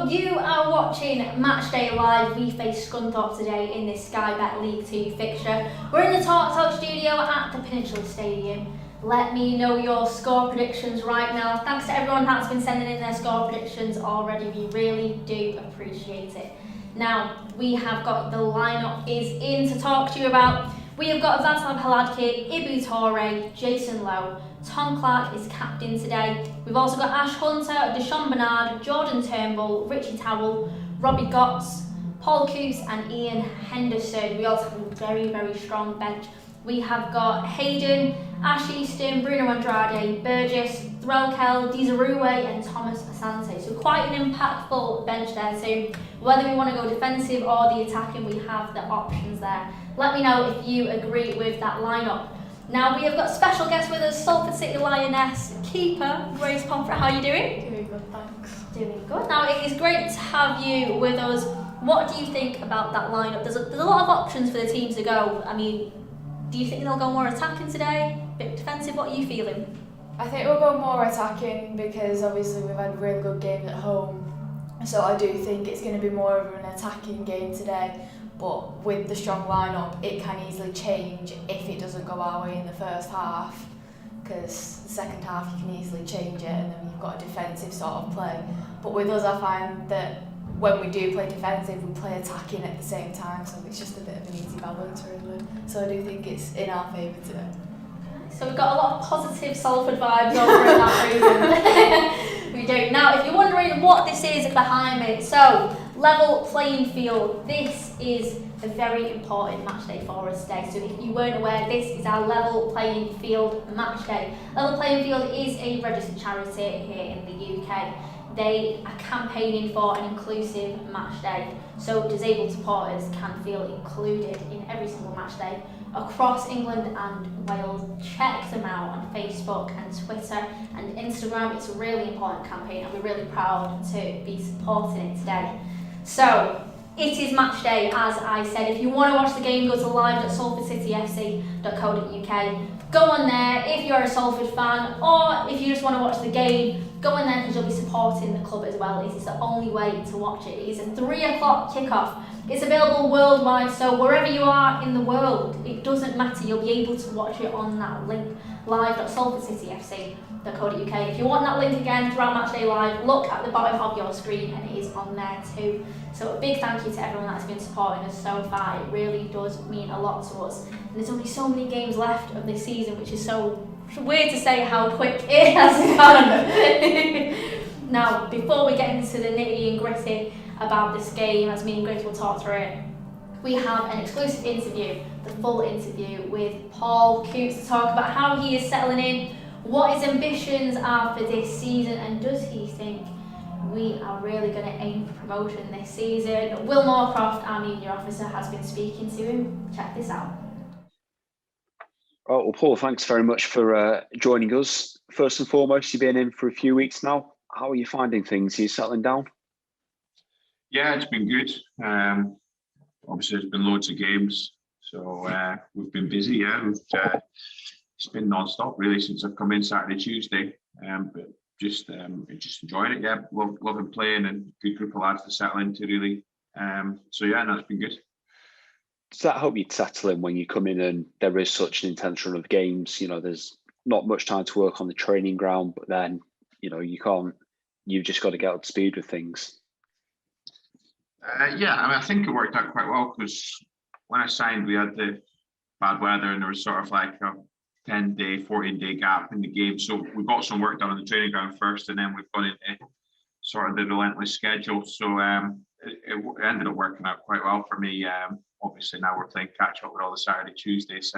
So you are watching Matchday Live. We face Scunthorpe today in this Sky Bet League 2 fixture. We're in the TalkTalk studio at the Peninsula Stadium. Let me know your score predictions right now. Thanks to everyone that's been sending in their score predictions already. We really do appreciate it. Now, we have got the lineup is in to talk to you about. We have got Zatab Haladki, Ibu Torre, Jason Lowe. Tom Clark is captain today. We've also got Ash Hunter, Deshaun Bernard, Jordan Turnbull, Richie Towell, Robbie Gotts, Paul Coos and Ian Henderson. We also have a very, very strong bench. We have got Hayden, Ash Easton, Bruno Andrade, Burgess, Threlkel, Dizarue and Thomas Asante. So quite an impactful bench there too. Whether we want to go defensive or the attacking, we have the options there. Let me know if you agree with that lineup. Now we have got special guest with us, Salford City Lioness keeper, Grace Pomfret. How are you doing? Doing good, thanks. Doing good. Now it is great to have you with us. What do you think about that lineup? There's a lot of options for the teams to go. I mean, do you think they'll go more attacking today? A bit defensive? What are you feeling? I think we'll go more attacking because obviously we've had really good games at home. So I do think it's going to be more of an attacking game today. But with the strong lineup, it can easily change if it doesn't go our way in the first half. Because the second half you can easily change it and then you've got a defensive sort of play. But with us I find that when we do play defensive, we play attacking at the same time, so it's just a bit of an easy balance really. So I do think it's in our favour today. So we've got a lot of positive Salford vibes over in that region. We do. Now, if you're wondering what this is behind me, so level playing field. This is a very important match day for us today. So if you weren't aware, this is our level playing field match day. Level playing field is a registered charity here in the UK. They are campaigning for an inclusive match day, so disabled supporters can feel included in every single match day across England and Wales. Check them out on Facebook and Twitter and Instagram. It's a really important campaign and we're really proud to be supporting it today. So it is match day, as I said. If you want to watch the game, go to live.salfordcityfc.co.uk. Go on there if you're a Salford fan, or if you just want to watch the game, go on there because you'll be supporting the club as well. It's the only way to watch it. It's a 3 o'clock kickoff. It's available worldwide, so wherever you are in the world, it doesn't matter. You'll be able to watch it on that link, live.salfordcityfc.co.uk. If you want that link again throughout Matchday Live, look at the bottom of your screen and it is on there too. So a big thank you to everyone that's been supporting us so far. It really does mean a lot to us. And there's only so many games left of this season, which is so weird to say how quick it has gone. Now, before we get into the nitty and gritty about this game, as me and Grace will talk through it, we have an exclusive interview, the full interview with Paul Coos, to talk about how he is settling in, what his ambitions are for this season, and does he think we are really going to aim for promotion this season. Will Moorcroft, our media officer, has been speaking to him. Check this out. Oh, well, Paul, thanks very much for joining us. First and foremost, you've been in for a few weeks now. How are you finding things? Are you settling down? Yeah, it's been good. Obviously, there's been loads of games, so we've been busy. Yeah, it's been non-stop really since I've come in Saturday, Tuesday. But just enjoying it. Yeah, loving playing and good group of lads to settle into really. So yeah, no, it's been good. Does that help you settle in when you come in and there is such an intense run of games? You know, there's not much time to work on the training ground, but then, you know, you've just got to get up to speed with things. Yeah, I mean, I think it worked out quite well because when I signed, we had the bad weather and there was sort of like a 10-day, 14-day gap in the game. So we got some work done on the training ground first, and then we've gone into sort of the relentless schedule. So it ended up working out quite well for me. Obviously, now we're playing catch up with all the Saturday, Tuesdays.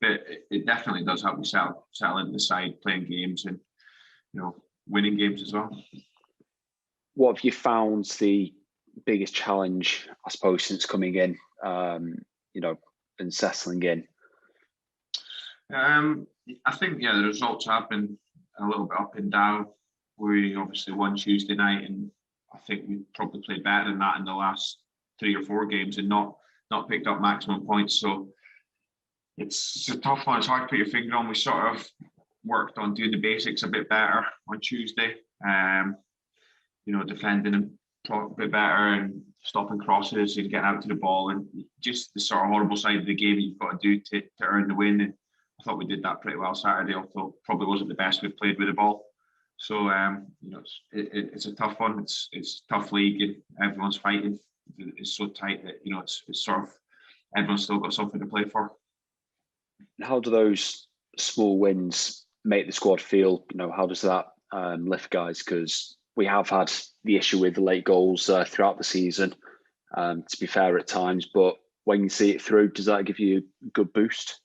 But it definitely does help me settle into the side, playing games and, you know, winning games as well. What have you found the biggest challenge, I suppose, since coming in, you know, and settling in? I think, yeah, the results have been a little bit up and down. We obviously won Tuesday night, and I think we probably played better than that in the last 3 or 4 games and not picked up maximum points. So it's a tough one. It's hard to put your finger on. We sort of worked on doing the basics a bit better on Tuesday. You know, defending and a bit better and stopping crosses and getting out to the ball, and just the sort of horrible side of the game that you've got to do to earn the win. And I thought we did that pretty well Saturday, although probably wasn't the best we've played with the ball. So it's a tough one. It's a tough league and everyone's fighting. It's so tight that it's sort of everyone's still got something to play for. How do those small wins make the squad feel? How does that lift guys? Because we have had the issue with the late goals throughout the season, to be fair at times, but when you see it through, does that give you a good boost?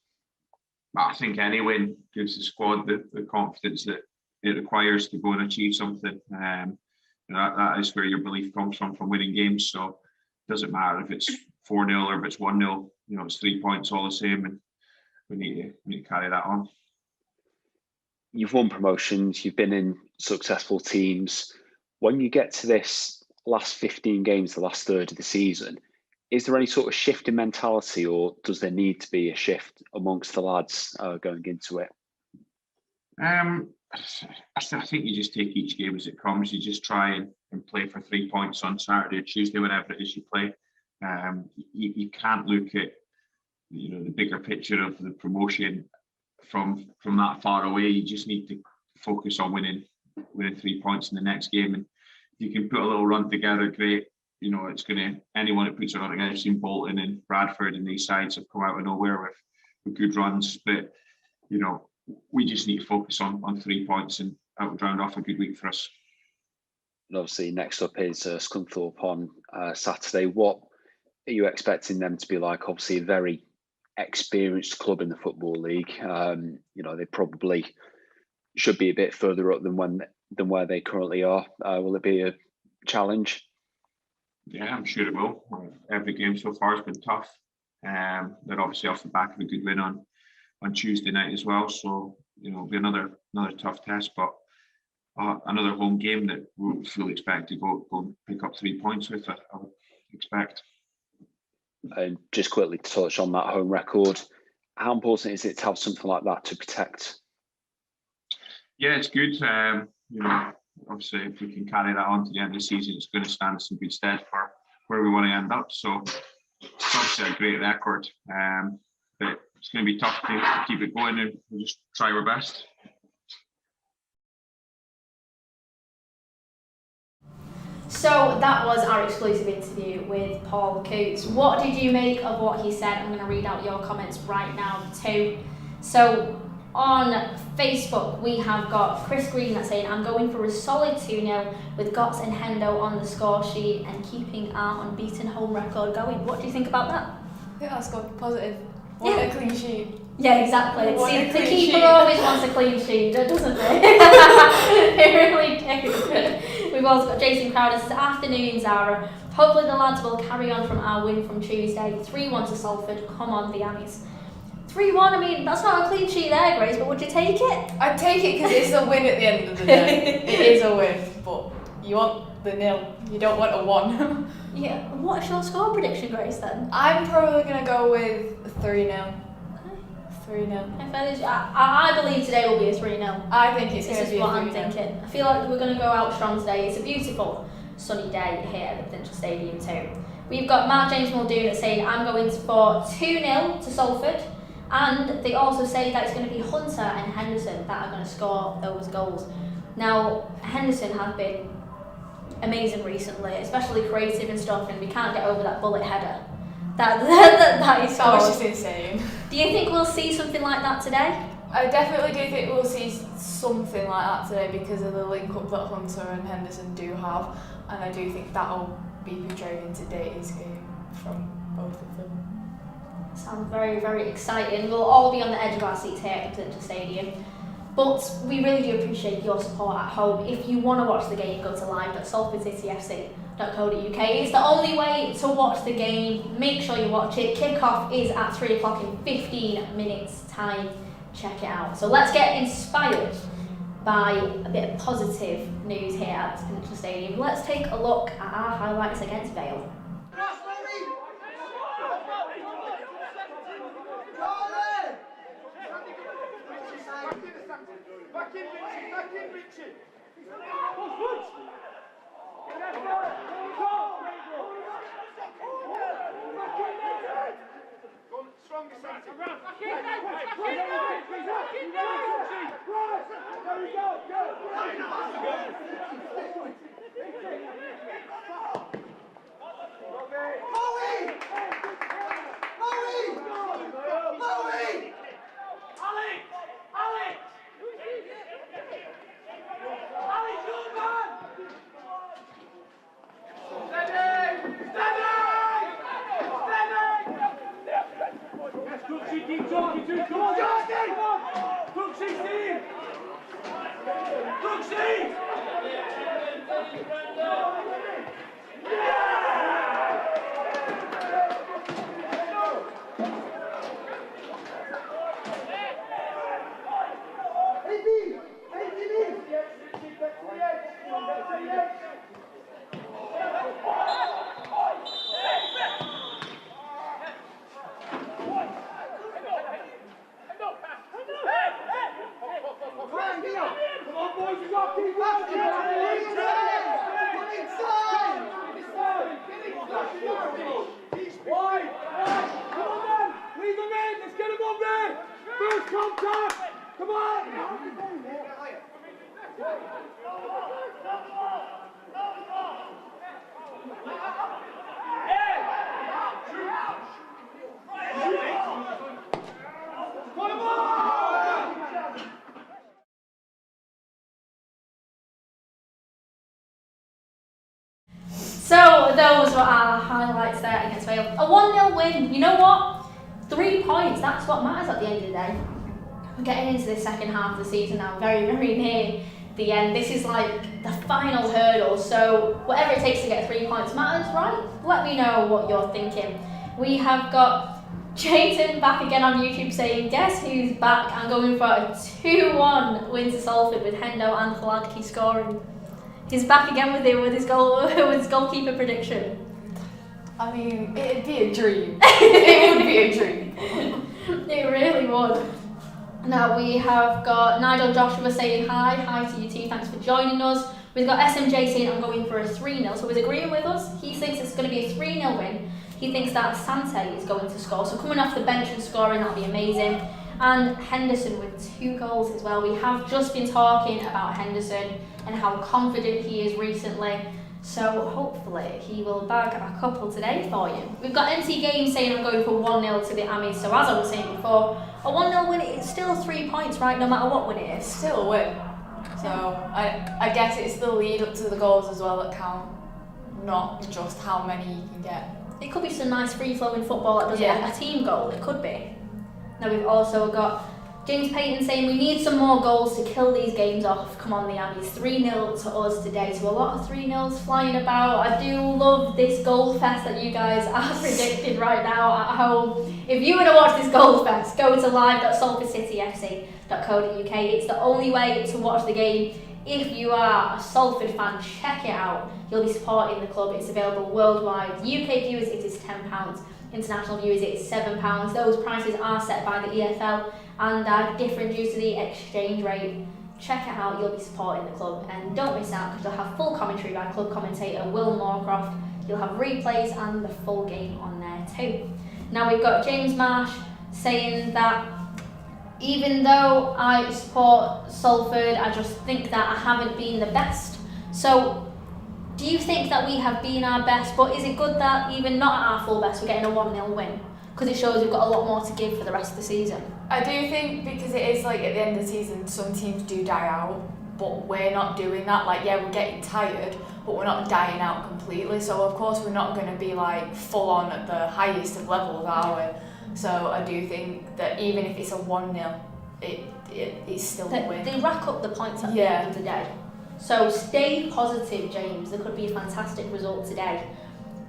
I think any win gives the squad the confidence that it requires to go and achieve something. That is where your belief comes from winning games. So it doesn't matter if it's 4-0 or if it's 1-0, it's 3 points all the same, and we need to carry that on. You've won promotions, you've been in successful teams. When you get to this last 15 games, the last third of the season, is there any sort of shift in mentality, or does there need to be a shift amongst the lads going into it? I think you just take each game as it comes. You just try and play for 3 points on Saturday or Tuesday, whenever it is you play. You can't look at the bigger picture of the promotion from that far away. You just need to focus on winning 3 points in the next game, and if you can put a little run together, great. It's going to, anyone that puts a run together. I've seen Bolton and Bradford and these sides have come out of nowhere with good runs, but we just need to focus on 3 points, and that would round off a good week for us. And obviously next up is Scunthorpe on Saturday. What are you expecting them to be like? Obviously a very experienced club in the Football League. They probably should be a bit further up than where they currently are. Will it be a challenge? Yeah, I'm sure it will. Every game so far has been tough. They're obviously off the back of a good win on Tuesday night as well. So it'll be another tough test, but another home game that we'll fully expect to go and pick up 3 points with. I would expect. And just quickly to touch on that home record, how important is it to have something like that to protect? Yeah, it's good. Obviously, if we can carry that on to the end of the season, it's going to stand us in good stead for where we want to end up. So it's obviously a great record, but it's going to be tough to keep it going, and we'll just try our best. So that was our exclusive interview with Paul Coots. What did you make of what he said? I'm going to read out your comments right now too. So on Facebook, we have got Chris Green that's saying, I'm going for a solid 2-0 with Gotts and Hendo on the score sheet and keeping our unbeaten home record going. What do you think about that? I think that's good, positive. Want a clean sheet. Yeah, exactly. See, the keeper sheet. always wants a clean sheet, doesn't they? They really do. We've also got Jason Crowder says, afternoon, Zara. Hopefully the lads will carry on from our win from Tuesday. 3-1 to Salford. Come on, the Annies. 3-1, I mean, that's not a clean sheet there, Grace, but would you take it? I'd take it because it's a win at the end of the day. It is a win, but you want the nil. You don't want a 1. Yeah. What's your score prediction, Grace, then? I'm probably going to go with 3-0. 3-0. I believe today will be a 3-0. I think it's going to This be is a what 3-0. I'm thinking. I feel like we're going to go out strong today. It's a beautiful sunny day here at the Provincial Stadium too. We've got Mark James Muldoon saying, I'm going for 2-0 to Salford. And they also say that it's going to be Hunter and Henderson that are going to score those goals. Now, Henderson has been amazing recently, especially creative and stuff, and we can't get over that bullet header. That he That scored. was just insane. Do you think we'll see something like that today? I definitely do think we'll see something like that today because of the link up that Hunter and Henderson do have, and I do think that'll be portrayed in today's game from both of them. Sounds very, very exciting. We'll all be on the edge of our seats here at the Provincial Stadium. But we really do appreciate your support at home. If you want to watch the game, go to live.salfordcityfc.co.uk. It's the only way to watch the game. Make sure you watch it. Kick-off is at 3 o'clock in 15 minutes time. Check it out. So let's get inspired by a bit of positive news here at the Provincial Stadium. Let's take a look at our highlights against Vale. So those were our highlights there against Wales. A 1-0 win. You know what? 3 points. That's what matters at the end of the day. We're getting into the second half of the season now. Very, very near the end. This is like the final hurdle. So whatever it takes to get 3 points matters, right? Let me know what you're thinking. We have got Jayton back again on YouTube saying, guess who's back? I'm going for a 2-1 win to Salford with Hendo and Hladky scoring. He's back again with his goalkeeper prediction. I mean, it'd be a dream. It would be a dream. It really would. Now we have got Nigel Joshua saying hi to you too, thanks for joining us. We've got SMJ saying I'm going for a 3-0, so he's agreeing with us. He thinks it's going to be a 3-0 win. He thinks that Sante is going to score, so coming off the bench and scoring, that'll be amazing. And Henderson with 2 goals as well. We have just been talking about Henderson and how confident he is recently, so hopefully he will bag a couple today for you. We've got NC Games saying I'm going for 1-0 to the Amis, so as I was saying before, a 1-0 win is still 3 points, right, no matter what win it is. Still a win. So I guess it's the lead up to the goals as well that count, not just how many you can get. It could be some nice free-flowing football that doesn't get a team goal, it could be. Now we've also got James Payton saying we need some more goals to kill these games off. Come on the Abbeys, 3-0 to us today. So a lot of 3-0s flying about. I do love this goal fest that you guys are predicting right now at home. If you want to watch this goal fest, go to live.salfordcityfc.co.uk. It's the only way to watch the game. If you are a Salford fan, check it out. You'll be supporting the club. It's available worldwide. UK viewers, it is £10. International viewers, it is £7. Those prices are set by the EFL and are different due to the exchange rate. Check it out, you'll be supporting the club, and don't miss out because you'll have full commentary by club commentator Will Moorcroft. You'll have replays and the full game on there too. Now we've got James Marsh saying that even though I support Salford, I just think that I haven't been the best. So do you think that we have been our best, but is it good that even not at our full best we're getting a 1-0 win? Because it shows we've got a lot more to give for the rest of the season. I do think because it is like at the end of the season, some teams do die out, but we're not doing that. Like, yeah, we're getting tired, but we're not dying out completely. So of course we're not going to be like full on at the highest of levels, are we? So I do think that even if it's a 1-0, it's still a win. They rack up the points at the end of the day. So stay positive, James. There could be a fantastic result today.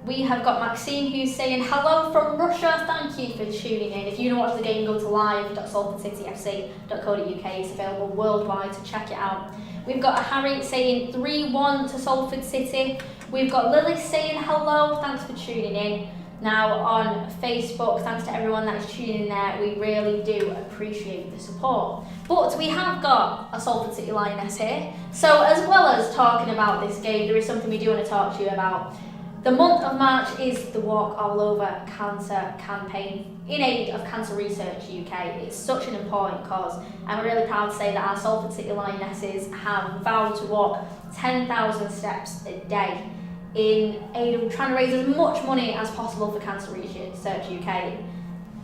We have got Maxine who's saying hello from Russia. Thank you for tuning in. If you want to watch the game, go to live.salfordcityfc.co.uk. It's available worldwide to check it out. We've got a Harry saying 3-1 to Salford City. We've got Lily saying hello. Thanks for tuning in. Now on Facebook, thanks to everyone that's tuning in there, we really do appreciate the support. But we have got a Salford City Lioness here, so as well as talking about this game, there is something we do want to talk to you about. The month of March is the Walk All Over Cancer campaign in aid of Cancer Research UK. It's such an important cause, and we're really proud to say that our Salford City Lionesses have vowed to walk 10,000 steps a day in aid of trying to raise as much money as possible for Cancer Research UK.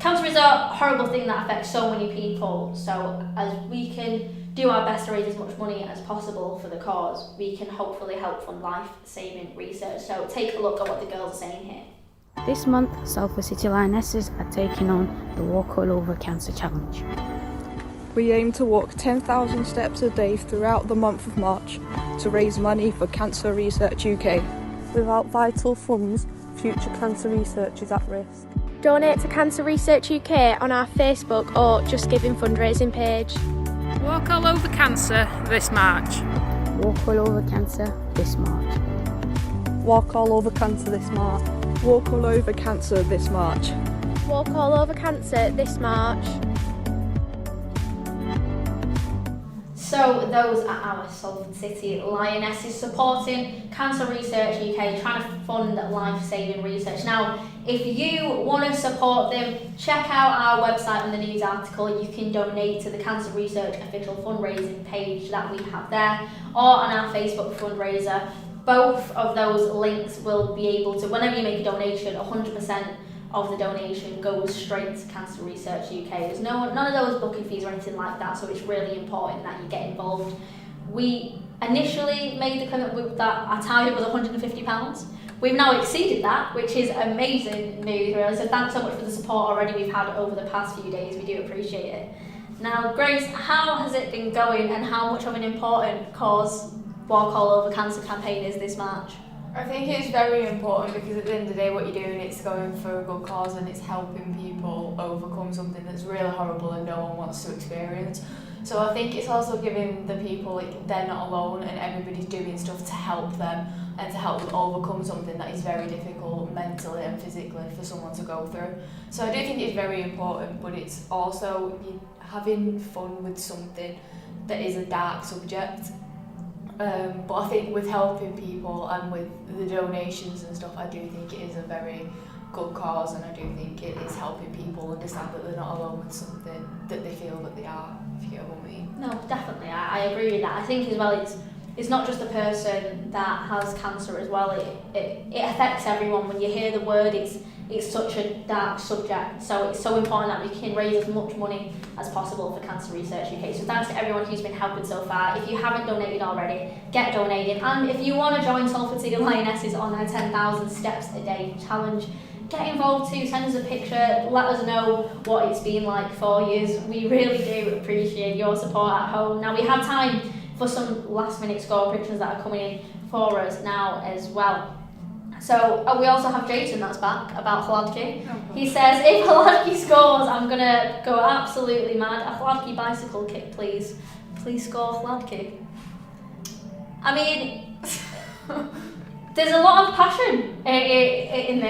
Cancer is a horrible thing that affects so many people, so as we can do our best to raise as much money as possible for the cause, we can hopefully help fund life-saving research. So take a look at what the girls are saying here. This month, Salford City Lionesses are taking on the Walk All Over Cancer Challenge. We aim to walk 10,000 steps a day throughout the month of March to raise money for Cancer Research UK. Without vital funds, future cancer research is at risk. Donate to Cancer Research UK on our Facebook or Just Giving fundraising page. Walk all over cancer this March. Walk All Over Cancer this March. Walk all over cancer this March. Walk all over cancer this March. Walk all over cancer this March. So those are our Salford City Lionesses supporting Cancer Research UK, trying to fund life-saving research. Now, if you want to support them, check out our website on the news article. You can donate to the Cancer Research official fundraising page that we have there, or on our Facebook fundraiser. Both of those links will be able to, whenever you make a donation, 100% of the donation goes straight to Cancer Research UK. There's none of those booking fees or anything like that, so it's really important that you get involved. We initially made the commitment that our target was £150. We've now exceeded that, which is amazing news, really. So thanks so much for the support already we've had over the past few days. We do appreciate it. Now, Grace, how has it been going, and how much of an important cause Walk All Over Cancer campaign is this March? I think it's very important because at the end of the day what you're doing, it's going for a good cause and it's helping people overcome something that's really horrible and no one wants to experience. So I think it's also giving the people like they're not alone and everybody's doing stuff to help them and to help them overcome something that is very difficult mentally and physically for someone to go through. So I do think it's very important, but it's also having fun with something that is a dark subject. But I think with helping people and with the donations and stuff, I do think it is a very good cause, and I do think it is helping people understand that they're not alone with something that they feel that they are, if you get what I mean. No, definitely, I agree with that. I think as well it's not just the person that has cancer as well, it affects everyone. When you hear the word, it's such a dark subject, so it's so important that we can raise as much money as possible for Cancer Research UK. So thanks to everyone who's been helping so far. If you haven't donated already, get donating, and if you want to join Salford City Lionesses on their 10,000 steps a day challenge, get involved too. Send us a picture, let us know what it's been like for you. We really do appreciate your support at home. Now we have time for some last minute score predictions that are coming in for us now as well. So we also have Jason that's back about Hladky. He says, if Hladky scores, I'm going to go absolutely mad. A Hladky bicycle kick, please. Please score Hladky. I mean, there's a lot of passion in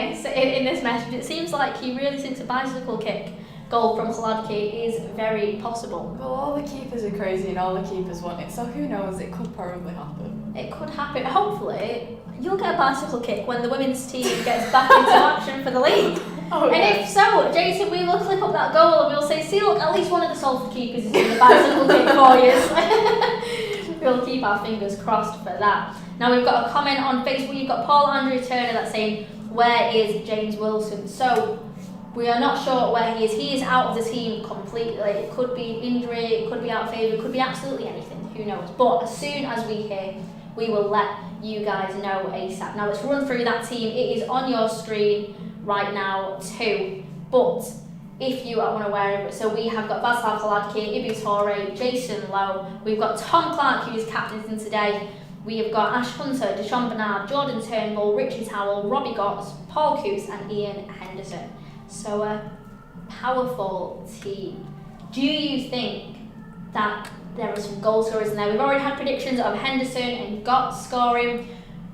this message. It seems like he really thinks a bicycle kick goal from Hladky is very possible. Well, all the keepers are crazy and all the keepers want it, so who knows, it could probably happen. It could happen. Hopefully, you'll get a bicycle kick when the women's team gets back into action for the league. If so, Jason, we will clip up that goal and we'll say, see, look, at least one of the Salford keepers is doing the bicycle kick for you. We'll keep our fingers crossed for that. Now, we've got a comment on Facebook. You've got Paul Andrew Turner that's saying, where is James Wilson? So, we are not sure where he is. He is out of the team completely. It could be injury, it could be out of favour, it could be absolutely anything. Who knows? But as soon as we hear, we will let you guys know ASAP. Now let's run through that team. It is on your screen right now too. But if you are unaware of it, so we have got Václav Hladky, Ibu Toure, Jason Lowe. We've got Tom Clark, who is captain today. We have got Ash Hunter, Deshaun Bernard, Jordan Turnbull, Richie Towell, Robbie Gotts, Paul Coos and Ian Henderson. So a powerful team. Do you think that there are some goal scorers in there? We've already had predictions of Henderson and Gotts scoring.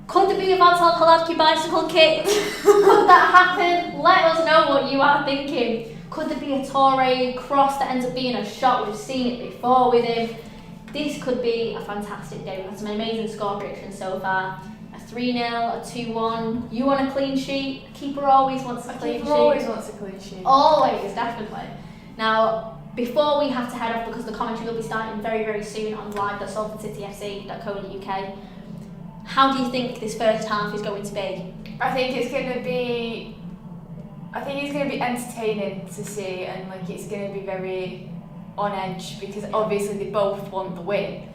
Could there be a Vatsal Haladki bicycle kit? Could that happen? Let us know what you are thinking. Could there be a Torre cross that ends up being a shot? We've seen it before with him. This could be a fantastic day. We've had some amazing score predictions so far. A 3-0, a 2-1. You want a clean sheet? Keeper always wants a clean sheet. Keeper always wants a clean sheet. Always, definitely. Now, before we have to head off, because the commentary will be starting very, very soon on live.salfordcityfc.co.uk, how do you think this first half is going to be? I think it's going to be entertaining to see, and like it's going to be very on edge because obviously they both want the win.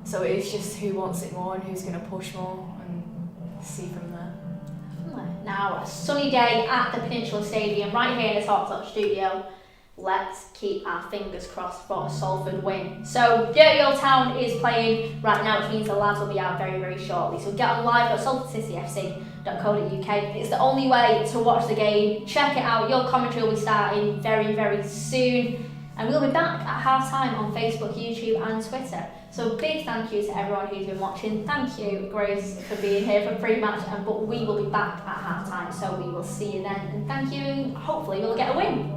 So it's just who wants it more and who's going to push more, and see from there. Now, a sunny day at the Peninsula Stadium, right here in the TalkTalk studio. Let's keep our fingers crossed for a Salford win. So, Dirty Old Town is playing right now, which means the lads will be out very, very shortly. So get on live at salfordcityfc.co.uk. It's the only way to watch the game. Check it out. Your commentary will be starting very, very soon. And we'll be back at half-time on Facebook, YouTube and Twitter. So big thank you to everyone who's been watching. Thank you, Grace, for being here for pre-match. But we will be back at half-time, so we will see you then. And thank you, and hopefully we'll get a win.